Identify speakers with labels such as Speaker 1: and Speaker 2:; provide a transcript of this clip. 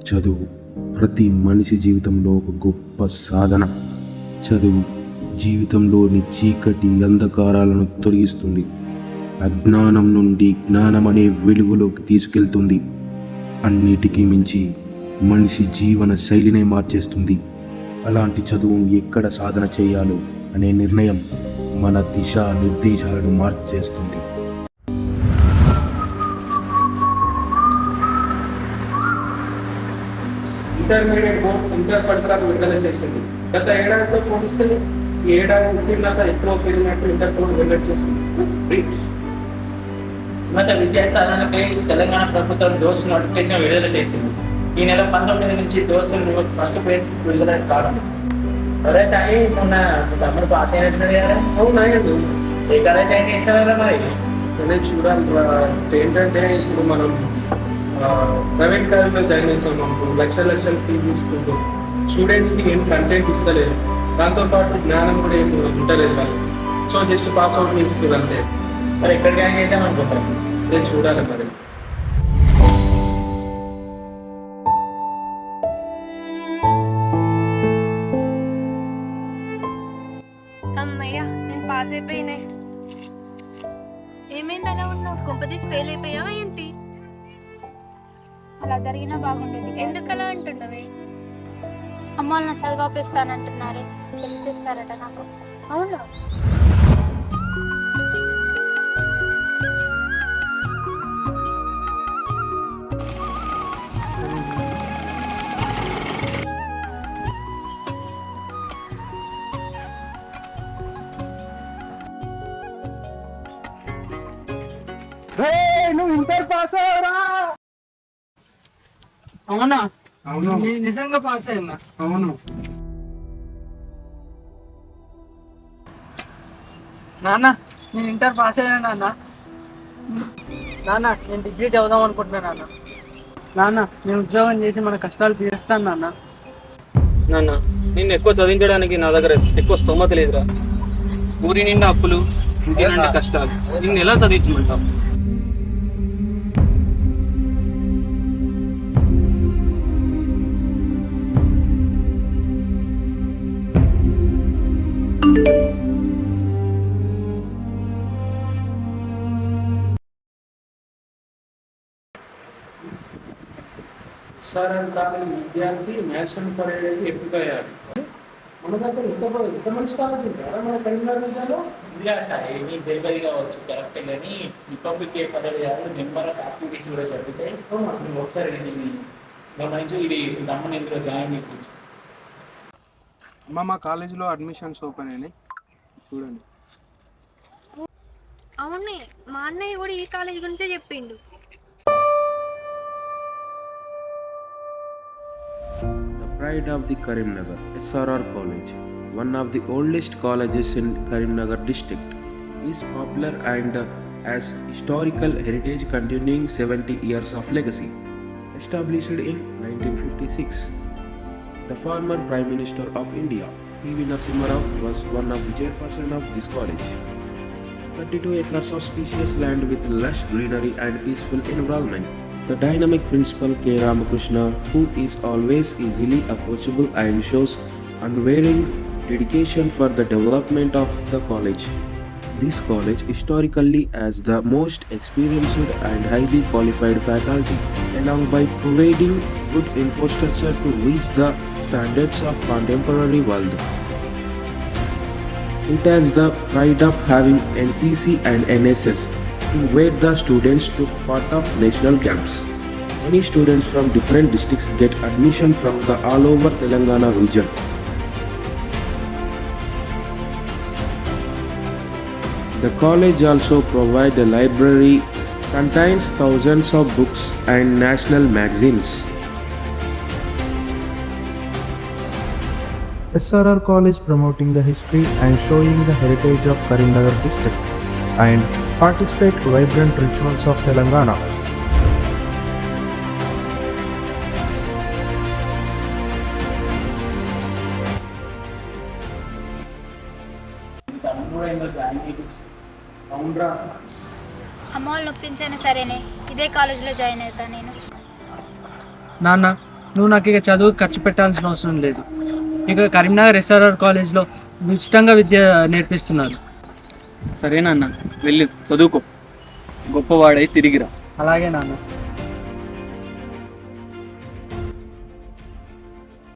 Speaker 1: చదువు ప్రతి మనిషి జీవితంలో ఒక గొప్ప సాధన. చదువు జీవితంలోని చీకటి అంధకారాలను తొలగిస్తుంది. అజ్ఞానం నుండి జ్ఞానం అనే వెలుగులోకి తీసుకెళ్తుంది. అన్నిటికీ మించి మనిషి జీవన శైలినే మార్చేస్తుంది. అలాంటి చదువును ఎక్కడ సాధన చేయాలో అనే నిర్ణయం మన దిశా నిర్దేశాలను మార్చేస్తుంది.
Speaker 2: ఇంటర్మీడియట్ బోర్డు ఇంటర్ ఫలితాలు విడుదల చేసింది. గత ఏడాదితో పోలిస్తే ఈ ఏడాది ఉత్తీర్ణత ఎక్కువ పెరిగినట్టు ఇంటర్ బోర్డు వెల్లడి చేసింది.
Speaker 3: ఉన్నత విద్యాస్థానాలపై తెలంగాణ ప్రభుత్వం దోస్తు నోటిఫికేషన్ విడుదల చేసింది. ఈ నెల 19 నుంచి దోస్తు ఫస్ట్ ఫేజ్ విడుదల కానుంది. అదే సాయి మొన్న తమ్ముడు పాస్ అయినట్టున్నది కదా?
Speaker 2: అవునాయండి.
Speaker 3: ఏ కాలేజ్ అయితే ఇస్తారా మరి?
Speaker 2: అదే చూడాలి. ఏంటంటే ఇప్పుడు మనం ప్రైవేట్ కాలేజ్లో జాయిన్ చేస్తాం. మనకు లక్షల ఫీజు తీసుకుంటూ స్టూడెంట్స్కి ఏం కంటెంట్ ఇస్తలేదు. దాంతోపాటు జ్ఞానం కూడా ఏం ఉండలేదు వాళ్ళు. సో జస్ట్ పాస్ అవుట్ చేస్తుంది అంతే.
Speaker 3: మరి ఎక్కడ జాయిన్ చేద్దాం అనుకుంటారు?
Speaker 2: అదే చూడాలి మరి.
Speaker 4: అమ్మయ్యా, నేను పాస్ అయిపోయినా. ఏమైంది అలా ఉన్నావు? కొంపదీసి ఫెయిల్ అయిపోయావా ఏంటి?
Speaker 5: అలా జరిగినా బాగుండేది.
Speaker 4: ఎందుకు అలా అంటున్నావే?
Speaker 5: అమ్మ వాళ్ళు నా చదువు ఆపేస్తానంటున్నారే, పెళ్లి చేస్తారట నాకు.
Speaker 4: అవునా?
Speaker 2: నువ్వు ఇంటర్ పాస్ అవరా?
Speaker 3: అవునా?
Speaker 2: అవును.
Speaker 3: నిజంగా పాస్ అయ్యా?
Speaker 2: అవును.
Speaker 3: నాన్న, నేను ఇంటర్ పాస్ అయ్యాను నాన్న. నాన్న, నేను డిగ్రీ చదువుదాం అనుకుంటున్నాను నాన్న. నేను ఉద్యోగం చేసి మన కష్టాలు తీరుస్తాను నాన్న.
Speaker 2: నాన్న, నిన్ను ఎక్కువ చదివించడానికి నా దగ్గర ఎక్కువ స్తోమత లేదురా. ఊరి నిండా అప్పులు, ఇంటి నిండా కష్టాలు. నిన్ను ఎలా చదివించమంటావు? ఎస్ఆర్ఆర్ కాలేజ్ విద్యార్థి నేషనల్ పరేడ్కి ఎంపికయ్యారు. మన దగ్గర ఇంత మంచి కాలేజ్ ఉంటారా మన కరీంనగర్ జిల్లాలో?
Speaker 3: ఇందిరా సాయి నీకు తెలియదు కావచ్చు కరెక్టే, కానీ రిపబ్లిక్ డే పరేడ్ కాదు, నెంబర్ ఆఫ్ యాక్టివిటీస్ కూడా జరుగుతాయి. నువ్వు ఒకసారి దీన్ని గమనించు. ఇది తమ్మని ఇందులో జాయిన్ చేయించు.
Speaker 2: అమ్మ, మా కాలేజీలో అడ్మిషన్స్ ఓపెన్ అయినాయి, చూడండి.
Speaker 4: అవునే, మా అన్నయ్య కూడా ఈ కాలేజ్ గురించే చెప్పిండు.
Speaker 1: The pride of the Karimnagar, SRR College, one of the oldest colleges in Karimnagar district, is popular and has historical heritage continuing 70 years of legacy. Established in 1956, the former Prime Minister of India, P.V. Narasimha Rao, was one of the chairperson of this college. 32 acres of spacious land with lush greenery and peaceful environment. The dynamic principal K. Ramakrishna, who is always easily approachable and shows unwavering dedication for the development of the college. This college historically has the most experienced and highly qualified faculty, along by providing good infrastructure to reach the standards of contemporary world. It has the pride of having NCC and NSS, where the students took part of national camps. Many students from different districts get admission from the all over Telangana region. The college also provides a library, contains thousands of books and national magazines.
Speaker 6: SRR College promoting the history and showing the heritage of Karimnagar district and participate vibrant rituals of Telangana.
Speaker 5: అమ్మ వాళ్ళు ఒప్పించైనా సరేనే ఇదే కాలేజీలో join అవుతాను నేను.
Speaker 3: నాన్న,
Speaker 7: నువ్వు నాకు ఇక చదువు ఖర్చు పెట్టాల్సిన అవసరం లేదు. ఇక కరీంనగర్ ఎస్ఆర్ఆర్ కాలేజ్లో ఉచితంగా విద్య నేర్పిస్తున్నారు.
Speaker 2: సరే నాన్న, వెళ్ళి చదువుకో, గొప్పవాడై తిరిగిరా.
Speaker 7: అలాగే నాన్న.